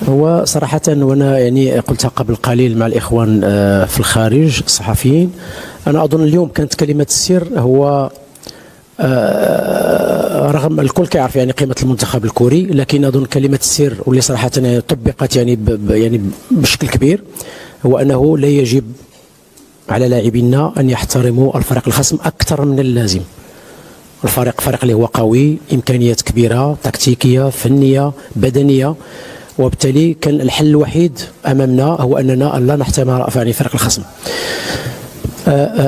هو صراحة وأنا يعني قلتها قبل قليل مع الإخوان في الخارج الصحفيين. أنا أظن اليوم كانت كلمة السر هو رغم الكل كيعرف يعني قيمة المنتخب الكوري، لكن أظن كلمة السر واللي صراحة طبقت يعني يعني بشكل كبير هو أنه لا يجب على لاعبينا أن يحترموا الفريق الخصم أكثر من اللازم. فريق اللي هو قوي، إمكانيات كبيرة تكتيكية فنية بدنية، وبالتالي كان الحل الوحيد أمامنا هو أننا لا نحترم يعني فريق الخصم.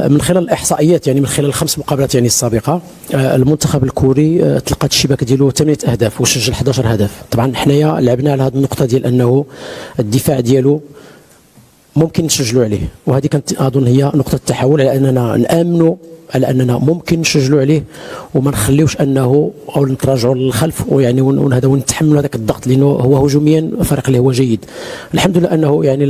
من خلال الإحصائيات يعني من خلال الخمس مقابلات يعني السابقة، المنتخب الكوري تلقات الشباك ديالو 8 أهداف وسجل 11 هدف. طبعا حنايا لعبنا على هذه النقطة ديال أنه الدفاع ديالو ممكن نسجلوا عليه، وهذه كانت أظن هي نقطة التحول، على أننا نآمنوا على أننا ممكن نسجلوا عليه وما نخليوش أنه أو نتراجعوا للخلف ويعني هذا ونتحملوا هذاك الضغط، لأنه هو هجوميا فريق اللي هو جيد. الحمد لله أنه يعني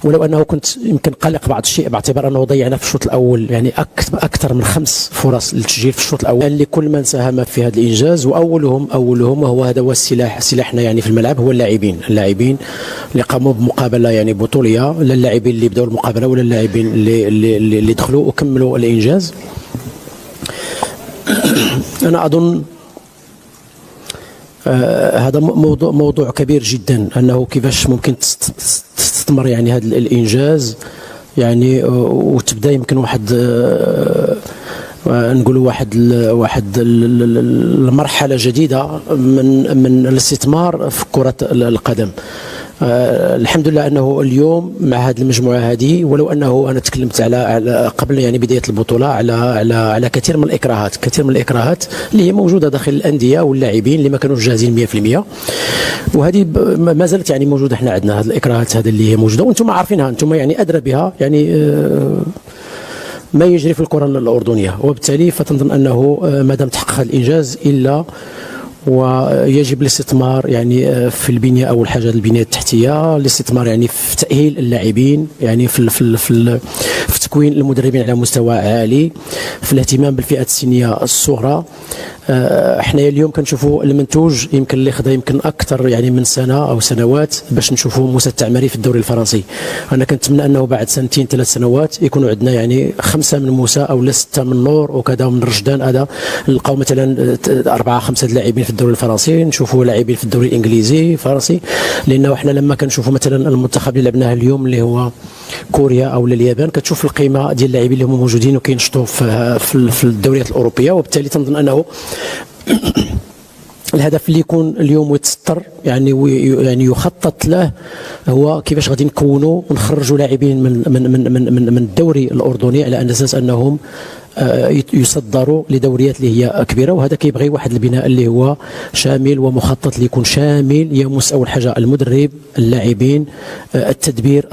ولو أنه كنت يمكن قلق بعض الشيء باعتبار أنه ضيعنا في الشوط الأول يعني أكثر من 5 فرص للتسجيل في الشوط الأول لكل من ساهم في هذا الإنجاز، وأولهم وهو هذا هو سلاحنا يعني في الملعب هو اللاعبين اللي قاموا بمقابلة يعني بطولية، لا اللاعبين اللي بدأوا المقابلة ولا اللاعبين اللي دخلوا وكملوا الإنجاز. أنا أظن هذا موضوع كبير جدا، أنه كيفاش ممكن تستمر يعني هذا الإنجاز يعني وتبدا يمكن نقولوا واحد المرحلة جديدة من الاستثمار في كرة القدم. الحمد لله أنه اليوم مع هذه المجموعة هذه، ولو أنه أنا تكلمت على قبل يعني بداية البطولة على كثير من الإكراهات اللي هي موجودة داخل الأندية واللاعبين اللي ما كانوش جاهزين 100%، وهذه ما زالت يعني موجودة. احنا عندنا هذه الإكراهات هذه اللي هي موجودة وأنتم عارفينها، أنتم يعني أدرى بها يعني ما يجري في الكرة الأردنية، وبالتالي فتنظن أنه ما دام تحقق هذا الإنجاز إلا ويجب الاستثمار يعني في البنية، أول حاجة البنية التحتية، الاستثمار يعني في تأهيل اللاعبين، يعني في تكوين المدربين على مستوى عالي، في الاهتمام بالفئات السنية الصغرى. احنا اليوم كنشوفوا المنتوج يمكن اللي خدا يمكن اكثر يعني من سنه او سنوات باش نشوفوا موسى التعمري في الدوري الفرنسي. انا كنتمنى انه بعد 2 3 سنوات يكونوا عندنا يعني 5 من موسى او 6 من نور وكذا من رشدان، هذا نلقاو مثلا 4 5 لاعبين في الدوري الفرنسي، نشوفوا لاعبين في الدوري الانجليزي فرنسي، لانه احنا لما كنشوفوا مثلا المنتخب اللي لعبناه اليوم اللي هو كوريا او اليابان كتشوف القيمه ديال اللاعبين اللي هما موجودين وكينشطوا في الدوريات الاوروبيه، وبالتالي تنظن انه الهدف اللي يكون اليوم ويتسطر يعني يخطط له هو كيفاش غادي نكونوا ونخرجوا لاعبين من الدوري الاردني على اساس انهم يصدروا لدوريات اللي هي كبيره، وهذا كيبغي واحد البناء اللي هو شامل ومخطط، اللي يكون شامل يمس اول حاجه المدرب، اللاعبين، التدبير.